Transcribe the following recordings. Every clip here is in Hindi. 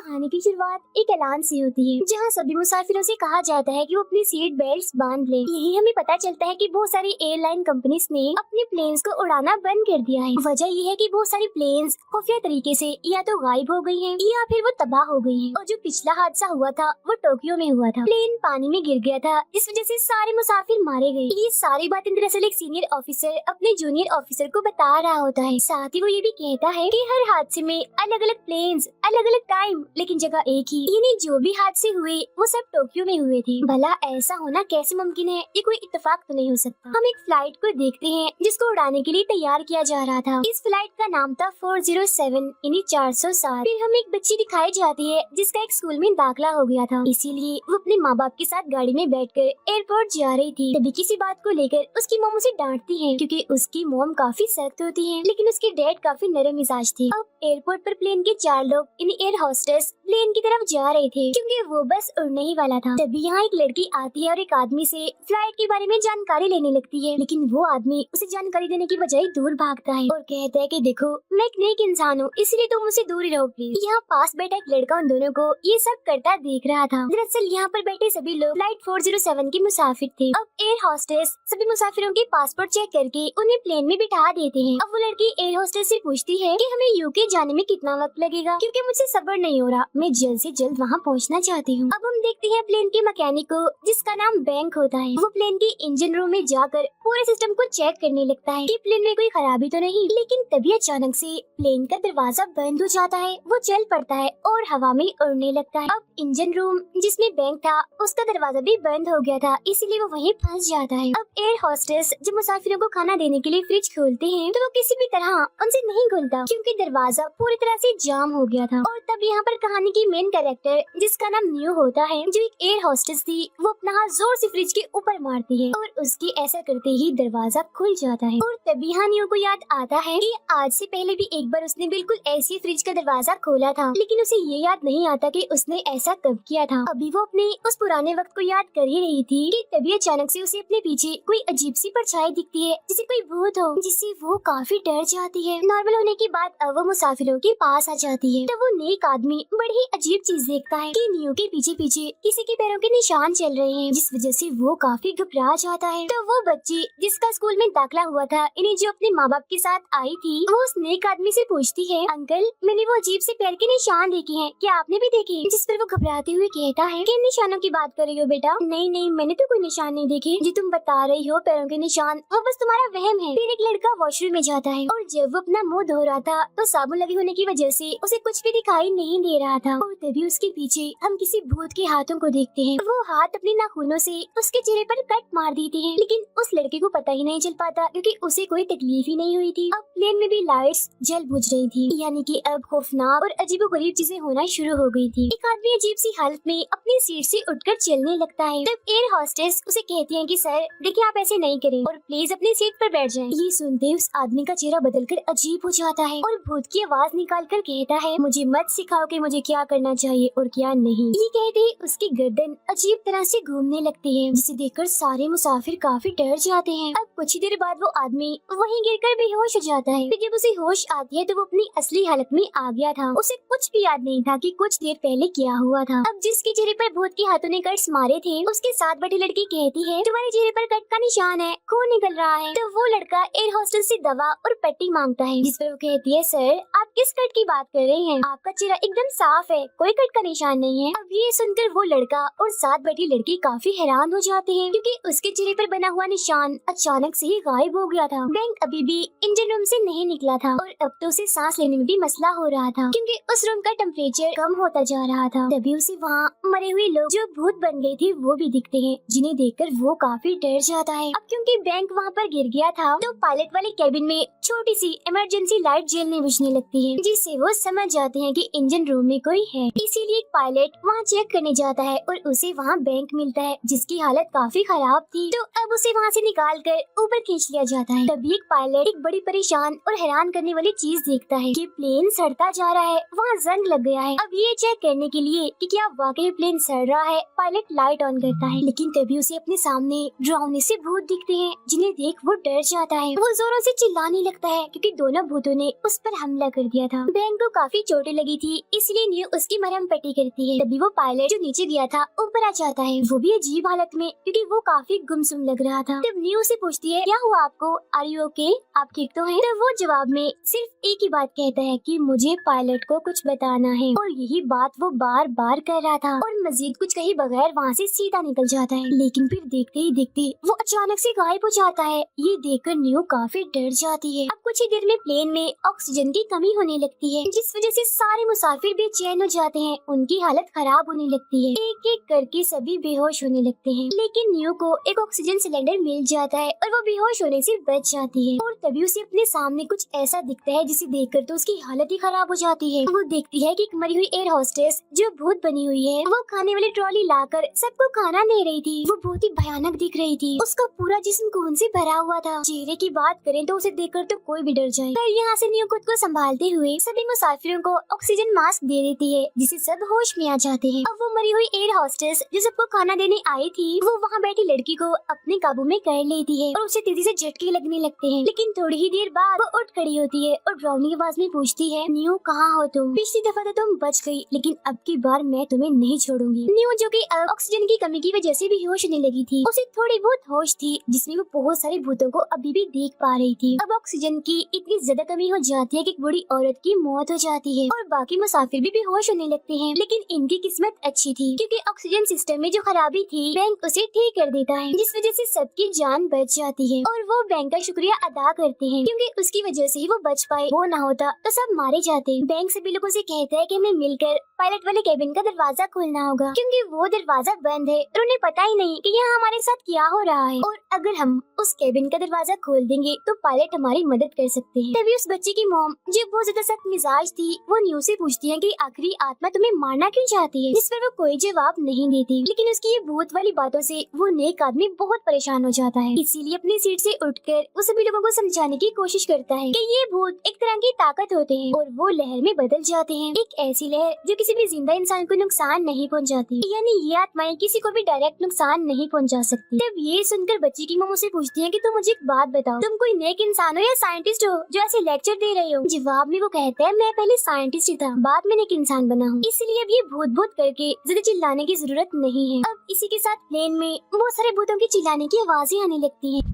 कहानी की शुरुआत एक ऐलान से होती है जहां सभी मुसाफिरों से कहा जाता है कि वो अपनी सीट बेल्ट्स बांध लें। यही हमें पता चलता है कि बहुत सारी एयरलाइन कंपनीज ने अपने प्लेन्स को उड़ाना बंद कर दिया है। वजह यह है कि बहुत सारी प्लेन्स खुफिया तरीके से या तो गायब हो गई हैं या फिर वो तबाह हो गई हैं। और जो पिछला हादसा हुआ था वो टोक्यो में हुआ था। प्लेन पानी में गिर गया था, इस वजह से सारे मुसाफिर मारे गए। ये सारी बातें दरअसल एक सीनियर ऑफिसर अपने जूनियर ऑफिसर को बता रहा होता है। साथ ही वो ये भी कहता है कि हर हादसे में अलग अलग प्लेन्स, अलग अलग टाइम, लेकिन जगह एक ही। यानी जो भी हादसे हुए वो सब टोक्यो में हुए थे। भला ऐसा होना कैसे मुमकिन है? ये कोई इत्तेफाक तो नहीं हो सकता। हम एक फ्लाइट को देखते हैं जिसको उड़ाने के लिए तैयार किया जा रहा था। इस फ्लाइट का नाम था 407 यानी 407। फिर हमें एक बच्ची दिखाई जाती है जिसका एक स्कूल में दाखिला हो गया था, इसीलिए वो अपने माँ बाप के साथ गाड़ी में बैठकर एयरपोर्ट जा रही थी। तभी किसी बात को लेकर उसकी मोम उसे डांटती है क्योंकि उसकी मोम काफी सख्त होती है, लेकिन उसके डैड काफी नरम मिजाज थे। अब एयरपोर्ट पर प्लेन के 4 लोग यानी एयर होस्टेस प्लेन की तरफ जा रहे थे क्योंकि वो बस उड़ने ही वाला था। तभी यहाँ एक लड़की आती है और एक आदमी से फ्लाइट के बारे में जानकारी लेने लगती है, लेकिन वो आदमी उसे जानकारी देने की बजाय दूर भागता है और कहता है कि देखो मैं एक नेक इंसान हूँ, इसलिए तुम मुझसे दूर ही रहो प्लीज। यहाँ पास बैठा एक लड़का उन दोनों को ये सब करता देख रहा था। दरअसल यहाँ पर बैठे सभी लोग फ्लाइट 407 के मुसाफिर थे। अब एयर होस्टेस सभी मुसाफिरों के पासपोर्ट चेक करके उन्हें प्लेन में बिठा देते हैं। अब वो लड़की एयर होस्टेस से पूछती है कि हमें यूके जाने में कितना वक्त लगेगा, क्योंकि मुझे सब्र नहीं हो रहा, मैं जल्द से जल्द वहाँ पहुँचना चाहती हूँ। अब हम देखते हैं प्लेन के मैकेनिक को जिसका नाम बैंक होता है। वो प्लेन के इंजन रूम में जाकर पूरे सिस्टम को चेक करने लगता है कि प्लेन में कोई खराबी तो नहीं। लेकिन तभी अचानक से प्लेन का दरवाजा बंद हो जाता है, वो चल पड़ता है और हवा में उड़ने लगता है। अब इंजन रूम जिसमें बैंक था उसका दरवाजा भी बंद हो गया था, इसीलिए वो वहीं फंस जाता है। अब एयर होस्टेस जब मुसाफिरों को खाना देने के लिए फ्रिज खोलते हैं तो वो किसी भी तरह उनसे नहीं खुलता क्योंकि दरवाजा पूरी तरह से जाम हो गया था। और तब यहाँ पर कहानी की मेन कैरेक्टर जिसका नाम न्यू होता है, जो एक एयर होस्टेस थी, वो अपना हाथ जोर से फ्रिज के ऊपर मारती है और उसके ऐसा करते ही दरवाजा खुल जाता है। और तभी यहाँ न्यू को याद आता है कि आज से पहले भी एक बार उसने बिल्कुल ऐसी फ्रिज का दरवाजा खोला था, लेकिन उसे ये याद नहीं आता कि उसने ऐसा कब किया था। अभी वो अपने उस पुराने वक्त को याद कर ही रही थी कि तभी अचानक से उसे अपने पीछे कोई अजीब सी परछाई दिखती है जिसे कोई भूत हो, जिससे वो काफी डर जाती है। नॉर्मल होने के बाद अब वो मुसाफिरों के पास आ जाती है तो वो नेक आदमी बड़ी ही अजीब चीज देखता है कि न्यू के पीछे पीछे किसी के पैरों के निशान चल रहे हैं, जिस वजह से वो काफी घबरा जाता है। तो वो बच्ची जिसका स्कूल में दाखिला हुआ था, इन्हें जो अपने माँ बाप के साथ आई थी, वो उस नेक आदमी से पूछती है, अंकल मैंने वो अजीब से पैर के निशान देखे हैं, क्या आपने भी देखे? जिस पर वो घबराते हुए कहता है कि निशानों की बात कर रही हो बेटा? नहीं नहीं, मैंने तो कोई निशान नहीं देखे। जो तुम बता रही हो पैरों के निशान, वो बस तुम्हारा वहम है। फिर एक लड़का वॉशरूम में जाता है और जब वो अपना मुंह धो रहा था तो साबुन लगे होने की वजह से उसे कुछ भी दिखाई नहीं दे रहा था। और तभी उसके पीछे हम किसी भूत के हाथों को देखते हैं। वो हाथ अपने नाखूनों से उसके चेहरे पर कट मार देते हैं, लेकिन उस लड़के को पता ही नहीं चल पाता क्योंकि उसे कोई तकलीफ ही नहीं हुई थी। अब प्लेन में भी लाइट्स जल बुझ रही थी, यानी कि अब खौफनाक और अजीबोगरीब चीजें होना शुरू हो गई थी। एक आदमी अजीब सी हालत में अपनी सीट से उठकर चलने लगता है। तब एयर होस्टेस उसे कहती है कि सर देखिए आप ऐसे नहीं करें और प्लीज अपनी सीट पर बैठ जाएं। ये सुनते ही उस आदमी का चेहरा बदलकर अजीब हो जाता है और भूत की आवाज निकाल कर कहता है, मुझे मत सिखाओ कि मुझे क्या करना चाहिए और क्या नहीं। ये कहते ही उसकी गर्दन अजीब तरह से घूमने लगती है, जिसे देखकर सारे मुसाफिर काफी डर जाते हैं। अब कुछ ही देर बाद वो आदमी वहीं गिरकर बेहोश हो जाता है। फिर जब उसे होश आती है तो वो अपनी असली हालत में आ गया था। उसे कुछ भी याद नहीं था कि कुछ देर पहले क्या हुआ था। अब जिसके चेहरे पर भूत के हाथों ने कट्स मारे थे, उसके साथ बैठी लड़की कहती है, तुम्हारे चेहरे पर कट का निशान है, खून निकल रहा है। तो वो लड़का एयर होस्टेस से दवा और पट्टी मांगता है, जिस पर वो कहती है, सर आप किस कट की बात कर रहे हैं? आपका चेहरा एकदम साफ है, कोई कट का निशान नहीं है। अब ये सुनकर वो लड़का और साथ बैठी लड़की काफी हैरान हो जाते हैं क्योंकि उसके चेहरे पर बना हुआ निशान अचानक से ही गायब हो गया था। बैंक अभी भी इंजन रूम से नहीं निकला था और अब तो उसे सांस लेने में भी मसला हो रहा था क्योंकि उस रूम का टेम्परेचर कम होता जा रहा था। तभी उसे वहाँ मरे हुए लोग जो भूत बन गए थे वो भी दिखते हैं, जिन्हें देखकर वो काफी डर जाता है। अब क्योंकि बैंक वहाँ पर गिर गया था तो पायलट वाले कैबिन में छोटी सी इमरजेंसी लाइट जलने बुझने लगती है, जिससे वो समझ जाते हैं कि इंजन रूम में कोई है। इसीलिए एक पायलट वहाँ चेक करने जाता है और उसे वहाँ बैंक मिलता है जिसकी हालत काफी खराब थी। तो अब उसे वहाँ से निकाल कर ऊपर खींच लिया जाता है। तभी एक पायलट एक बड़ी परेशान और हैरान करने वाली चीज देखता है कि प्लेन सड़ता जा रहा है, वहाँ जंग लग गया है। अब ये चेक करने के लिए कि क्या वाकई प्लेन सड़ रहा है, पायलट लाइट ऑन करता है, लेकिन तभी उसे अपने सामने डरावने से भूत दिखते हैं, जिन्हें देख वो डर जाता है। वो जोरों से चिल्लाने लगता है क्योंकि दोनों भूतों ने उस पर हमला कर दिया था। बैंक को काफी चोटें लगी थी, इसी इसलिए न्यू उसकी मरहम पट्टी करती है। तभी वो पायलट जो नीचे गया था ऊपर आ जाता है, वो भी अजीब हालत में, क्योंकि वो काफी गुमसुम लग रहा था। तब न्यू उसे पूछती है क्या हुआ आपको, आर यू ओके, आप ठीक तो हैं? तब वो जवाब में सिर्फ एक ही बात कहता है कि मुझे पायलट को कुछ बताना है, और यही बात वो बार बार कर रहा था, और मजीद कुछ कहे बगैर वहाँ से सीधा निकल जाता है। लेकिन फिर देखते ही देखते वो अचानक से गायब हो जाता है। ये देखकर न्यू काफी डर जाती है। अब कुछ ही देर में प्लेन में ऑक्सीजन की कमी होने लगती है, जिस वजह से सारे मुसाफिर बेचैन हो जाते हैं, उनकी हालत खराब होने लगती है। एक एक करके सभी बेहोश होने लगते हैं, लेकिन न्यू को एक ऑक्सीजन सिलेंडर मिल जाता है और वो बेहोश होने से बच जाती है। और तभी उसे अपने सामने कुछ ऐसा दिखता है जिसे देखकर तो उसकी हालत ही खराब हो जाती है। वो देखती है कि एक मरी हुई एयर होस्टेस जो भूत बनी हुई है, वो खाने वाली ट्रॉली लाकर सबको खाना दे रही थी। वो बहुत ही भयानक दिख रही थी, उसका पूरा जिस्म खून से भरा हुआ था। चेहरे की बात करें तो उसे देखकर तो कोई भी डर जाए। पर यहाँ से न्यू खुद को संभालते हुए सभी मुसाफिरों को ऑक्सीजन मास्क दे देती है, जिससे सब होश में आ जाते हैं। अब वो मरी हुई एयर होस्टेस जो सबको खाना देने आई थी, वो वहाँ बैठी लड़की को अपने काबू में कर लेती है और उसे तेजी से झटके लगने लगते हैं। लेकिन थोड़ी ही देर बाद वो उठ खड़ी होती है और डरावनी आवाज में पूछती है, न्यू कहाँ हो तुम? पिछली दफा तो तुम बच गई, लेकिन अब की बार मैं तुम्हें नहीं छोड़ूंगी। न्यू जो कि ऑक्सीजन की कमी की वजह से बेहोश होने लगी थी, उसे थोड़ी बहुत होश थी, जिसमें वो बहुत सारे भूतों को अभी भी देख पा रही थी। अब ऑक्सीजन की इतनी ज्यादा कमी हो जाती है कि एक बूढ़ी औरत की मौत हो जाती है और बाकी मुसाफिर भी बेहोश होने लगते हैं। लेकिन इनकी किस्मत अच्छी थी, क्योंकि ऑक्सीजन सिस्टम में जो खराबी थी बैंक उसे ठीक कर देता है, जिस वजह से सबकी जान बच जाती है। और वो बैंक का शुक्रिया अदा करते हैं, क्योंकि उसकी वजह से ही वो बच पाए। वो ना होता तो सब मारे जाते। बैंक सभी लोगों से कहता है कि हमें मिलकर पायलट वाले केबिन का दरवाजा खोलना होगा, क्योंकि वो दरवाजा बंद है और उन्हें पता ही नहीं कि यहाँ हमारे साथ क्या हो रहा है। और अगर हम उस केबिन का दरवाजा खोल देंगे तो पायलट हमारी मदद कर सकते हैं। तभी उस बच्चे की मॉम, जो बहुत ज्यादा सख्त मिजाज थी, वो न्यू से पूछती है कि आखिरी आत्मा तुम्हें मारना क्यों चाहती है, जिस पर वो कोई जवाब नहीं देती। लेकिन उसकी ये भूत वाली बातों से वो नेक आदमी बहुत परेशान हो जाता है, इसीलिए अपनी सीट से उठकर वो सभी लोगों को समझाने की कोशिश करता है कि ये भूत एक तरह की ताकत होते हैं और वो लहर में बदल जाते हैं। एक ऐसी लहर जो किसी भी जिंदा इंसान को नुकसान नहीं पहुंचाती, यानी ये आत्माएं किसी को भी डायरेक्ट नुकसान नहीं पहुंचा सकती। तब ये सुनकर बच्ची की मम्मी से पूछती है कि तुम मुझे एक बात बताओ, तुम कोई नेक इंसान हो या साइंटिस्ट हो जो ऐसे लेक्चर दे रहे हो? जवाब में वो कहता है, मैं पहले साइंटिस्ट ही था, बाद में नेक इंसान बना हूँ, इसलिए अब ये भूत भूत करके ज्यादा चिल्लाने की जरूरत नहीं है। अब इसी के साथ प्लेन में बहुत सारे भूतों की चिल्लाने की आवाजें आने लगती हैं,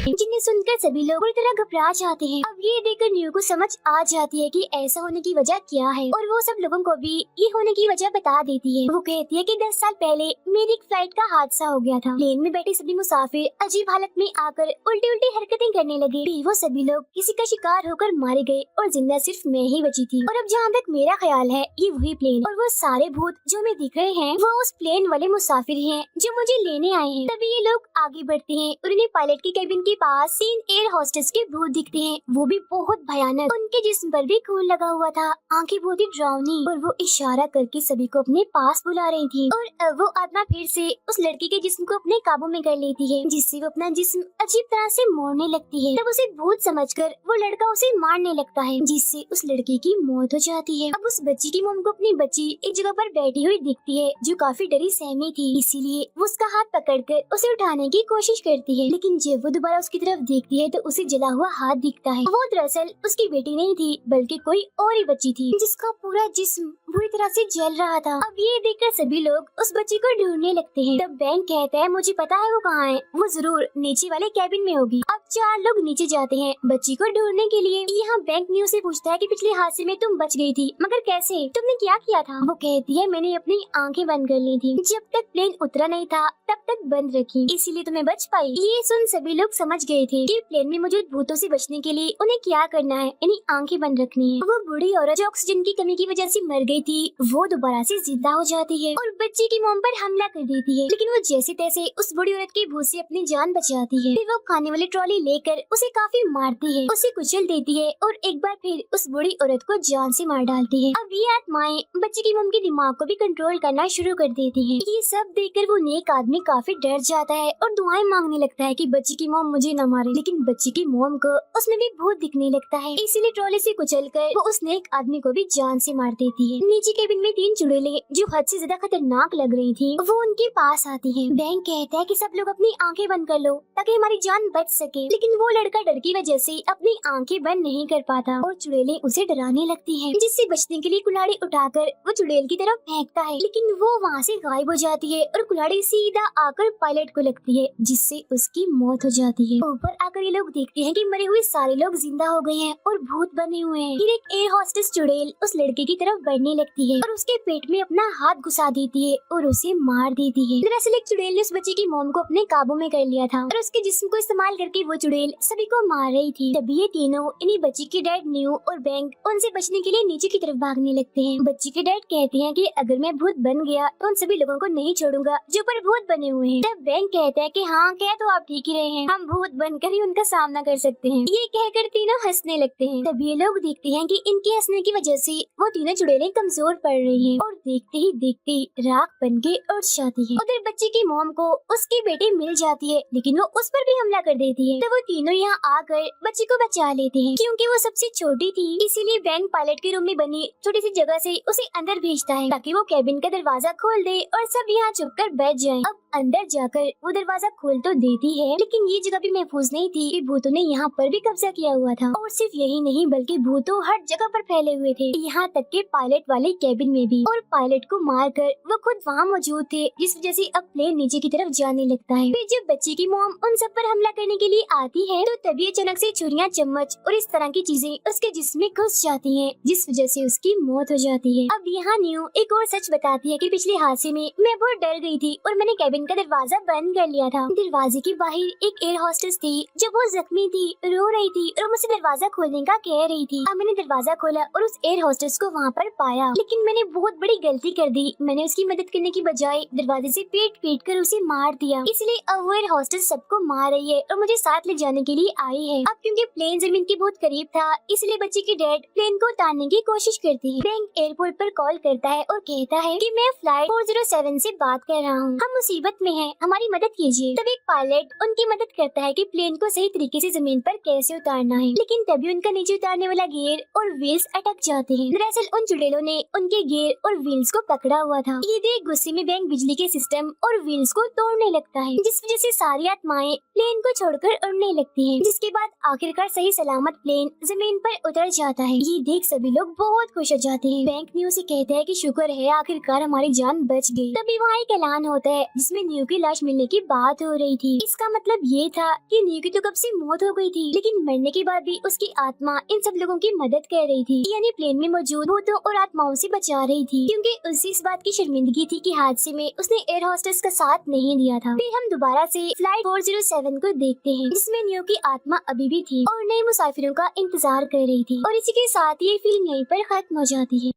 जिन्हें सुनकर सभी लोग पूरी तरह घबरा जाते हैं। अब ये देखकर न्यू को समझ आ जाती है कि ऐसा होने की वजह क्या है, और वो सब लोगों को भी ये होने की वजह बता देती है। वो कहती है कि 10 साल पहले मेरी एक फ्लाइट का हादसा हो गया था। प्लेन में बैठे सभी मुसाफिर अजीब हालत में आकर उल्टी उल्टी हरकतें करने लगे। फिर वो सभी लोग किसी का शिकार होकर मारे गए और जिंदा सिर्फ मैं ही बची थी। और अब जहाँ तक मेरा ख्याल है, ये वही प्लेन और वो सारे भूत जो हमें दिख रहे हैं, वो उस प्लेन वाले मुसाफिर हैं जो मुझे लेने आए हैं। तभी ये लोग आगे बढ़ते हैं और उन्हें पायलट की केबिन के पास 3 एयर होस्टेस के भूत दिखते हैं, वो भी बहुत भयानक। उनके जिस्म पर भी खून लगा हुआ था, आंखें बहुत ही डरावनी, और वो इशारा करके सभी को अपने पास बुला रही थी। और अब वो आत्मा फिर से उस लड़की के जिस्म को अपने काबू में कर लेती है, जिससे वो अपना जिस्म अजीब तरह से मोड़ने लगती है। तब उसे भूत समझकर वो लड़का उसे मारने लगता है, जिससे उस लड़की की मौत हो जाती है। अब उस बच्ची की मॉम को अपनी बच्ची एक जगह पर बैठी हुई दिखती है, जो काफी डरी सहमी थी, इसीलिए वो उसका हाथ पकड़कर उसे उठाने की कोशिश करती है। लेकिन जब वो दोबारा उसकी तरफ देखती है तो उसे जला हुआ हाथ दिखता है। वो दरअसल उसकी बेटी नहीं थी, बल्कि कोई और ही बच्ची थी, जिसका पूरा जिस्म बुरी तरह से जल रहा था। अब ये देखकर सभी लोग उस बच्ची को ढूंढने लगते हैं। तब बैंक कहता है, मुझे पता है वो कहाँ है, वो जरूर नीचे वाले कैबिन में होगी। अब 4 लोग नीचे जाते हैं बच्ची को ढूंढने के लिए। यहाँ बैंक न्यू से पूछता है कि पिछले हादसे में तुम बच गई थी, मगर कैसे, तुमने क्या किया था? वो कहती है, मैंने अपनी आंखें बंद कर ली थी, जब तक प्लेन उतरा नहीं था तब तक बंद रखी, इसीलिए तुम्हें बच पाई। ये सुन सभी लोग समझ गए थे कि प्लेन में मौजूद भूतों से बचने के लिए उन्हें क्या करना है, यानी आंखें बंद रखनी है। वो बूढ़ी औरत जो ऑक्सीजन की कमी की वजह से मर गई थी, वो दोबारा से जिंदा हो जाती है और बच्ची की मॉम पर हमला कर देती है। लेकिन वो जैसे तैसे उस बूढ़ी औरत की भूत से अपनी जान बचाती है। फिर वो खाने वाली ट्रॉली लेकर उसे काफी मारती है, उसे कुचल देती है और एक बार फिर उस बूढ़ी औरत को जान से मार डालती है। अब ये आत्माएं बच्ची की मॉम के दिमाग को भी कंट्रोल करना शुरू कर देती है। ये सब देखकर वो नेक आदमी काफी डर जाता है और दुआएं मांगने लगता है कि बच्ची की मॉम मुझे न मारे। लेकिन बच्ची की मोम को उसमें भी भूत दिखने लगता है, इसीलिए ट्रॉली से कुचलकर वो उस नेक आदमी को भी जान से मार देती है। नीचे केबिन में 3 चुड़ैलें जो हद से ज्यादा खतरनाक लग रही थी, वो उनके पास आती हैं। बैंक कहता है कि सब लोग अपनी आंखें बंद कर लो ताकि हमारी जान बच सके, लेकिन वो लड़का डर की वजह से अपनी आंखें बंद नहीं कर पाता और चुड़ैलें उसे डराने लगती हैं, जिससे बचने के लिए कुल्हाड़ी उठाकर वो चुड़ैल की तरफ फेंकता है, लेकिन वो वहाँ से गायब हो जाती है और कुल्हाड़ी सीधा आकर पायलट को लगती है, जिससे उसकी मौत हो जाती है। ऊपर आकर ये लोग देखते हैं कि मरे हुए सारे लोग जिंदा हो गए हैं और भूत बने हुए हैं। फिर एक एयर होस्टेस चुड़ैल उस लड़के की तरफ बढ़ने लगती है और उसके पेट में अपना हाथ घुसा देती है और उसे मार देती है। दरअसल एक चुड़ैल ने उस बच्चे की मोम को अपने काबू में कर लिया था और उसके जिस्म को इस्तेमाल करके वो चुड़ैल सभी को मार रही थी। तभी ये तीनों इन्हीं बच्ची के डैड न्यू और बैंक उनसे बचने के लिए नीचे की तरफ भागने लगते हैं। बच्ची के डैड कहते हैं कि अगर मैं भूत बन गया तो उन सभी लोगों को नहीं छोड़ूंगा जो पर भूत बने हुए हैं। तब बैंक कहता है कि हाँ, कह तो आप ठीक ही रहे हैं, हम भूत बनकर ही उनका सामना कर सकते हैं। ये कहकर तीनों हंसने लगते हैं। तब ये लोग देखते हैं कि इनके हंसने की वजह से वो तीनों चुड़ैलें कमजोर पड़ रही हैं और देखते ही देखते राख बन के उड़ जाती है। उधर बच्चे की मोम को उसकी बेटी मिल जाती है, लेकिन वो उस पर भी हमला कर देती है। तो वो तीनों यहाँ आकर बच्चे को बचा लेते हैं। क्योंकि वो सबसे छोटी थी, इसीलिए बैंक पायलट के रूम में बनी छोटी सी जगह से उसे अंदर भेजता है ताकि वो कैबिन का दरवाजा खोल दे और सब यहाँ चुपकर बैठ जाएं। अब अंदर जाकर वो दरवाजा खोल तो देती है, लेकिन ये जगह भी महफूज नहीं थी कि भूतों ने यहाँ पर भी कब्जा किया हुआ था। और सिर्फ यही नहीं बल्कि भूतों हर जगह पर फैले हुए थे, यहाँ तक के पायलट वाले कैबिन में भी। और पायलट को मारकर वो खुद वहाँ मौजूद थे, जिस वजह से अब प्लेन नीचे की तरफ जाने लगता है। फिर जब बच्ची की मॉम उन सब पर हमला करने के लिए आती है तो तभी अचानक से छुरियां, चम्मच और इस तरह की चीजें उसके जिस्म में घुस जाती हैं, जिस वजह से उसकी मौत हो जाती है। अब यहाँ न्यू एक और सच बताती है कि पिछले हादसे में मैं बहुत डर गई थी और मैंने कैबिन का दरवाजा बंद कर लिया था। दरवाजे के बाहर एक एयर होस्टेस थी जो बहुत जख्मी थी, रो रही थी और मुझसे दरवाजा खोलने का कह रही थी। अब मैंने दरवाजा खोला और उस एयर होस्टेस को वहाँ पर पाया, लेकिन मैंने बहुत बड़ी गलती कर दी। मैंने उसकी मदद करने की बजाय दरवाजे से पीट कर उसे मार दिया, इसलिए अब वो एयर होस्टेस सबको मार रही है और मुझे साथ ले जाने के लिए आई है। अब क्योंकि प्लेन जमीन के बहुत करीब था, इसलिए बच्चे की डैड प्लेन को उतारने की कोशिश करती है। बैंक एयरपोर्ट पर कॉल करता है और कहता है कि मैं फ्लाइट 407 से बात कर रहा हूँ, हम मुसीबत में हैं, हमारी मदद कीजिए। तब एक पायलट उनकी मदद करता है कि प्लेन को सही तरीके से जमीन पर कैसे उतारना है, लेकिन तभी उनका नीचे उतारने वाला गियर और व्हील्स अटक जाते हैं। दरअसल उन चुड़ैलों ने उनके गियर और व्हील्स को पकड़ा हुआ था। ये देख गुस्से में बैंक बिजली के सिस्टम और व्हील्स को तोड़ने लगता है, जिस वजह से सारी आत्माएं प्लेन को छोड़कर उड़ने लगती हैं, जिसके बाद आखिरकार सही सलामत प्लेन जमीन पर उतर जाता है। ये देख सभी लोग बहुत खुश हो जाते हैं। बैंक न्यू से कहता है कि शुक्र है आखिरकार हमारी जान बच गई। तभी वहाँ एक ऐलान होता है जिसमें न्यू की लाश मिलने की बात हो रही थी। इसका मतलब ये था कि न्यू की तो कब से मौत हो गई थी, लेकिन मरने के बाद भी उसकी आत्मा इन सब लोगों की मदद कर रही थी, यानी प्लेन में मौजूद भूतों और आत्माओं से बचा रही थी, क्योंकि उसे इस बात की शर्मिंदगी थी कि हादसे में उसने एयर होस्टेस का साथ नहीं दिया था। फिर हम दोबारा से फ्लाइट 407 को देखते हैं, जिसमें न्यू की आत्मा अभी भी थी और नए मुसाफिरों का इंतजार कर रही थी। और इसी के साथ ये फिल्म यहीं पर खत्म हो जाती है।